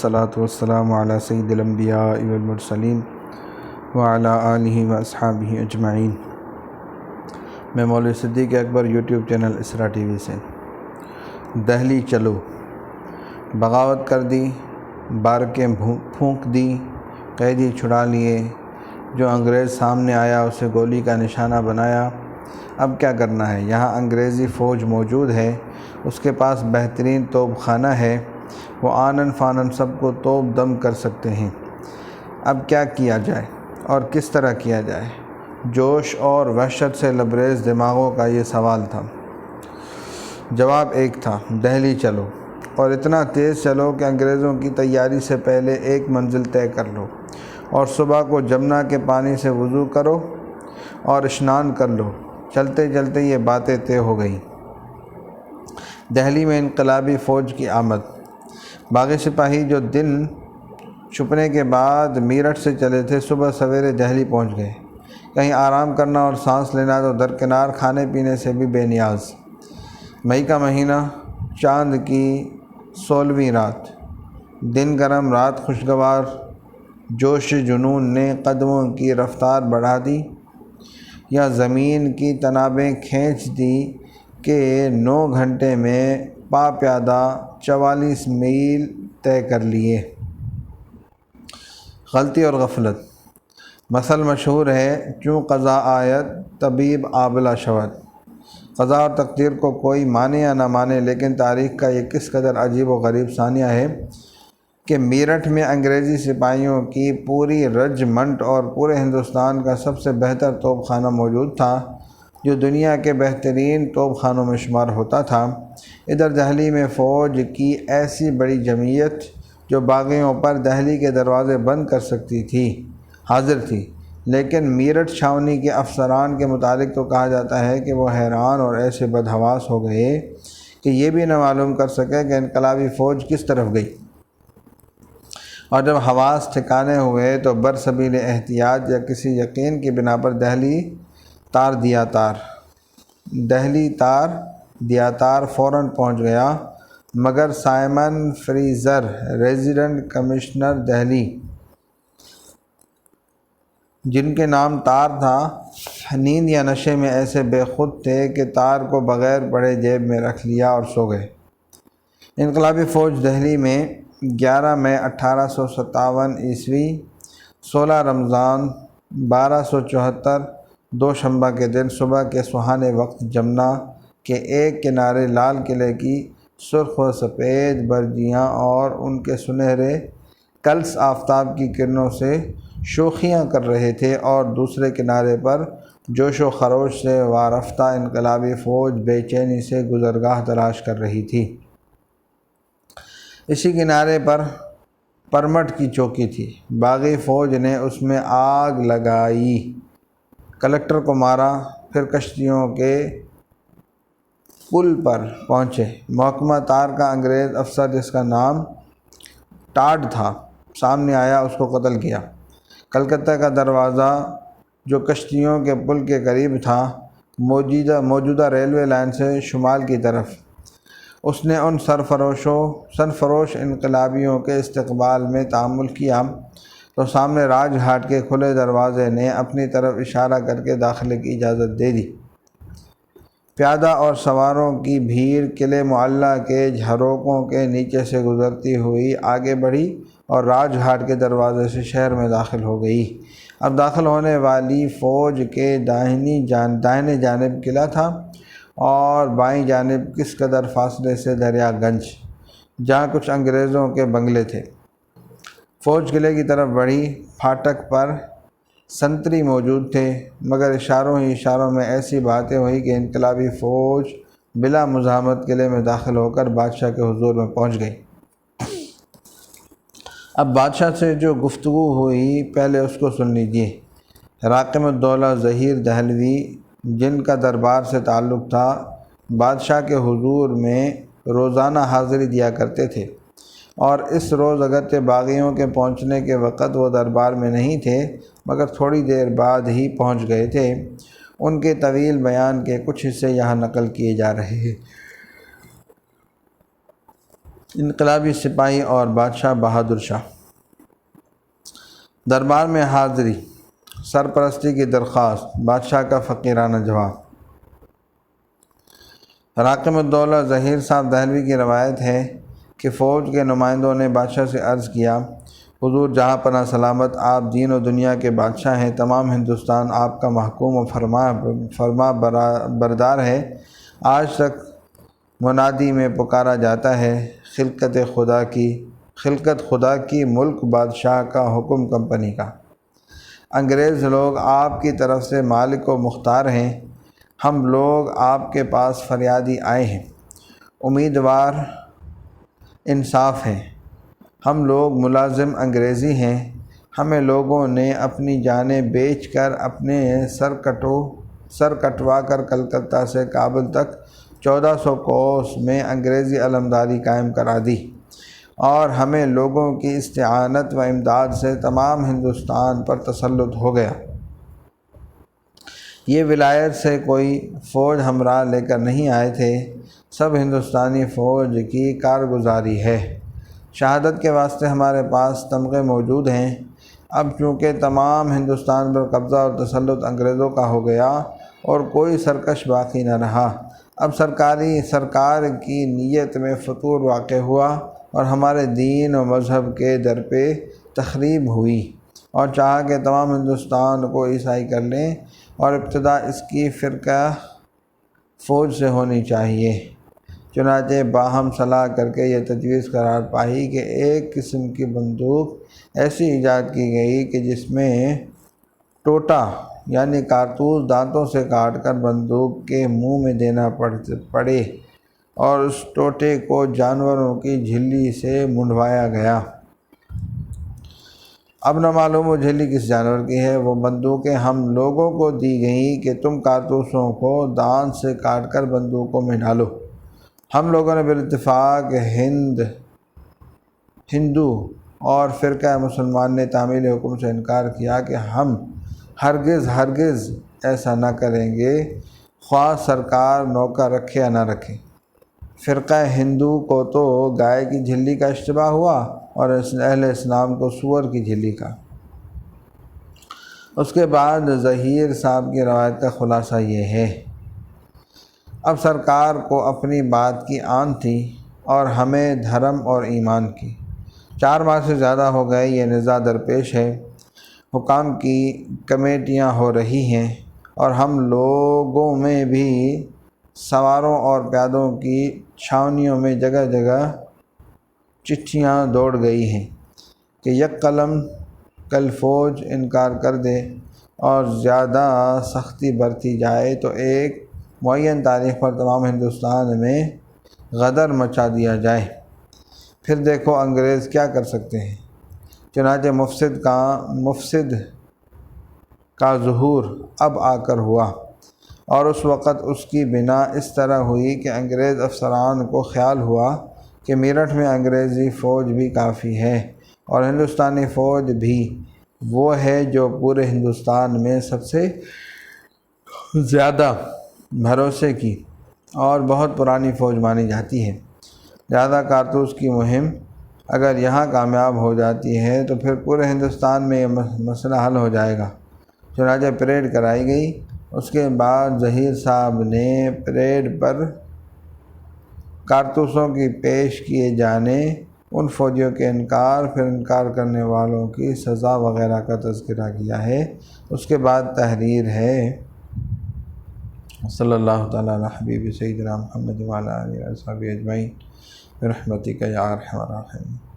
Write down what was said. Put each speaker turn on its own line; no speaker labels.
والصلاة والسلام علی سید الانبیاء والمرسلین وعلی آلہ واصحابہ اجمعین۔ میں مولوی صدیق اکبر یوٹیوب چینل اسرا ٹی وی سے۔ دہلی چلو، بغاوت کر دی، بارکیں پھونک دی، قیدی چھڑا لیے، جو انگریز سامنے آیا اسے گولی کا نشانہ بنایا۔ اب کیا کرنا ہے؟ یہاں انگریزی فوج موجود ہے، اس کے پاس بہترین توپ خانہ ہے، وہ آنن فانن سب کو توپ دم کر سکتے ہیں۔ اب کیا کیا جائے اور کس طرح کیا جائے؟ جوش اور وحشت سے لبریز دماغوں کا یہ سوال تھا۔ جواب ایک تھا، دہلی چلو، اور اتنا تیز چلو کہ انگریزوں کی تیاری سے پہلے ایک منزل طے کر لو، اور صبح کو جمنا کے پانی سے وضو کرو اور اشنان کر لو۔ چلتے چلتے یہ باتیں طے ہو گئیں۔ دہلی میں انقلابی فوج کی آمد۔ باغی سپاہی جو دن چھپنے کے بعد میرٹھ سے چلے تھے، صبح سویرے دہلی پہنچ گئے۔ کہیں آرام کرنا اور سانس لینا تو درکنار کھانے پینے سے بھی بے نیاز۔ مئی کا مہینہ، چاند کی 16ویں رات، دن گرم رات خوشگوار، جوش جنون نے قدموں کی رفتار بڑھا دی یا زمین کی تنابیں کھینچ دی کہ 9 گھنٹے میں پا پیادہ 44 میل طے کر لیے۔ غلطی اور غفلت۔ مثل مشہور ہے، چوں قضا آیت طبیب آبلہ شود۔ قضا اور تقدیر کو کوئی مانے یا نہ مانے، لیکن تاریخ کا یہ کس قدر عجیب و غریب ثانیہ ہے کہ میرٹھ میں انگریزی سپاہیوں کی پوری رجمنٹ اور پورے ہندوستان کا سب سے بہتر توپ خانہ موجود تھا، جو دنیا کے بہترین توپ خانوں میں شمار ہوتا تھا۔ ادھر دہلی میں فوج کی ایسی بڑی جمعیت جو باغیوں پر دہلی کے دروازے بند کر سکتی تھی، حاضر تھی، لیکن میرٹھ چھاؤنی کے افسران کے متعلق تو کہا جاتا ہے کہ وہ حیران اور ایسے بدحواس ہو گئے کہ یہ بھی نہ معلوم کر سکے کہ انقلابی فوج کس طرف گئی، اور جب حواس ٹھکانے ہوئے تو برسبیل احتیاط یا کسی یقین کی بنا پر دہلی تار دیا تار فوراً پہنچ گیا، مگر Simon freezer, resident commissioner Delhi, جن کے نام تار تھا، نیند یا نشے میں ایسے بے خود تھے کہ تار کو بغیر پڑھے جیب میں رکھ لیا اور سو گئے۔ انقلابی فوج دہلی میں 11 مئی 1857 عیسوی، 16 رمضان 1274 دوشنبہ کے دن صبح کے سہانے وقت جمنا کے ایک کنارے لال قلعے کی سرخ و سفید برجیاں اور ان کے سنہرے کلس آفتاب کی کرنوں سے شوخیاں کر رہے تھے، اور دوسرے کنارے پر جوش و خروش سے وارفتہ انقلابی فوج بے چینی سے گزرگاہ تلاش کر رہی تھی۔ اسی کنارے پر پرمٹ کی چوکی تھی۔ باغی فوج نے اس میں آگ لگائی، کلکٹر کو مارا، پھر کشتیوں کے پل پر پہنچے۔ محکمہ تار کا انگریز افسر، جس کا نام ٹاڈ تھا، سامنے آیا، اس کو قتل کیا۔ کلکتہ کا دروازہ، جو کشتیوں کے پل کے قریب تھا، موجودہ ریلوے لائن سے شمال کی طرف، اس نے ان سرفروش انقلابیوں کے استقبال میں تعامل کیا تو سامنے راج گھاٹ کے کھلے دروازے نے اپنی طرف اشارہ کر کے داخلے کی اجازت دے دی۔ پیادہ اور سواروں کی بھیڑ قلعہ معلیٰ کے جھروکوں کے نیچے سے گزرتی ہوئی آگے بڑھی اور راج گھاٹ کے دروازے سے شہر میں داخل ہو گئی۔ اب داخل ہونے والی فوج کے دائیں جانب قلعہ تھا، اور بائیں جانب کس قدر فاصلے سے دریا گنج، جہاں کچھ انگریزوں کے بنگلے تھے۔ فوج قلعے کی طرف بڑھی۔ پھاٹک پر سنتری موجود تھے، مگر اشاروں ہی اشاروں میں ایسی باتیں ہوئی کہ انقلابی فوج بلا مزاحمت قلعے میں داخل ہو کر بادشاہ کے حضور میں پہنچ گئی۔ اب بادشاہ سے جو گفتگو ہوئی، پہلے اس کو سن لیجیے۔ راقم الدولہ ظہیر دہلوی، جن کا دربار سے تعلق تھا، بادشاہ کے حضور میں روزانہ حاضری دیا کرتے تھے، اور اس روز اگرچہ باغیوں کے پہنچنے کے وقت وہ دربار میں نہیں تھے، مگر تھوڑی دیر بعد ہی پہنچ گئے تھے۔ ان کے طویل بیان کے کچھ حصے یہاں نقل کیے جا رہے ہیں۔ انقلابی سپاہی اور بادشاہ بہادر شاہ۔ دربار میں حاضری، سرپرستی کی درخواست، بادشاہ کا فقیرانہ جواب۔ راقم الدولہ ظہیر صاحب دہلوی کی روایت ہے کہ فوج کے نمائندوں نے بادشاہ سے عرض کیا، حضور جہاں پناہ سلامت، آپ دین و دنیا کے بادشاہ ہیں، تمام ہندوستان آپ کا محکوم و فرما بردار ہے۔ آج تک منادی میں پکارا جاتا ہے، خلقت خدا کی، ملک بادشاہ کا، حکم کمپنی کا۔ انگریز لوگ آپ کی طرف سے مالک و مختار ہیں، ہم لوگ آپ کے پاس فریادی آئے ہیں، امیدوار انصاف ہیں، ہم لوگ ملازم انگریزی ہیں، ہمیں لوگوں نے اپنی جانیں بیچ کر اپنے سر کٹوا کر کلکتہ سے کابل تک 1400 کوس میں انگریزی علمداری قائم کرا دی، اور ہمیں لوگوں کی استعانت و امداد سے تمام ہندوستان پر تسلط ہو گیا۔ یہ ولایت سے کوئی فوج ہمراہ لے کر نہیں آئے تھے، سب ہندوستانی فوج کی کارگزاری ہے۔ شہادت کے واسطے ہمارے پاس تمغے موجود ہیں۔ اب چونکہ تمام ہندوستان پر قبضہ اور تسلط انگریزوں کا ہو گیا اور کوئی سرکش باقی نہ رہا، اب سرکار کی نیت میں فتور واقع ہوا اور ہمارے دین و مذہب کے در پہ تخریب ہوئی، اور چاہا کہ تمام ہندوستان کو عیسائی کر لیں، اور ابتدا اس کی فرقہ فوج سے ہونی چاہیے۔ چنانچہ باہم صلاح کر کے یہ تجویز قرار پائی کہ ایک قسم کی بندوق ایسی ایجاد کی گئی کہ جس میں ٹوٹا یعنی کارتوس دانتوں سے کاٹ کر بندوق کے منہ میں دینا پڑے، اور اس ٹوٹے کو جانوروں کی جھلی سے منڈوایا گیا۔ اب نہ معلوم وہ جھلی کس جانور کی ہے۔ وہ بندوقیں ہم لوگوں کو دی گئیں کہ تم کارتوسوں کو دانت سے کاٹ کر بندوقوں میں ڈالو۔ ہم لوگوں نے بالاتفاق ہندو اور فرقہ مسلمان نے تعمیل حکم سے انکار کیا کہ ہم ہرگز ایسا نہ کریں گے، خواہ سرکار نوکر رکھے یا نہ رکھے۔ فرقہ ہندو کو تو گائے کی جھلی کا اشتباہ ہوا اور اہل اسلام کو سور کی جھلی کا۔ اس کے بعد ظہیر صاحب کی روایت کا خلاصہ یہ ہے۔ اب سرکار کو اپنی بات کی آن تھی اور ہمیں دھرم اور ایمان کی۔ 4 ماہ سے زیادہ ہو گئے یہ نزاع درپیش ہے، حکام کی کمیٹیاں ہو رہی ہیں، اور ہم لوگوں میں بھی سواروں اور پیادوں کی چھاؤنیوں میں جگہ جگہ چٹھیاں دوڑ گئی ہیں کہ یک قلم کل فوج انکار کر دے اور زیادہ سختی برتی جائے تو ایک معین تاریخ پر تمام ہندوستان میں غدر مچا دیا جائے، پھر دیکھو انگریز کیا کر سکتے ہیں۔ چنانچہ مفسد کا ظہور اب آ کر ہوا، اور اس وقت اس کی بنا اس طرح ہوئی کہ انگریز افسران کو خیال ہوا کہ میرٹھ میں انگریزی فوج بھی کافی ہے، اور ہندوستانی فوج بھی وہ ہے جو پورے ہندوستان میں سب سے زیادہ بھروسے کی اور بہت پرانی فوج مانی جاتی ہے۔ لہذا کارتوس کی مہم اگر یہاں کامیاب ہو جاتی ہے تو پھر پورے ہندوستان میں یہ مسئلہ حل ہو جائے گا۔ چنانچہ پریڈ کرائی گئی۔ اس کے بعد ظہیر صاحب نے پریڈ پر کارتوسوں کی پیش کیے جانے، ان فوجیوں کے پھر انکار کرنے والوں کی سزا وغیرہ کا تذکرہ کیا ہے۔ اس کے بعد تحریر ہے۔ صلی اللہ تعالیٰ علی حبیب سیدنا محمد وعلی آلہ وصحبہ اجمعین برحمتک یا ارحم الراحمین۔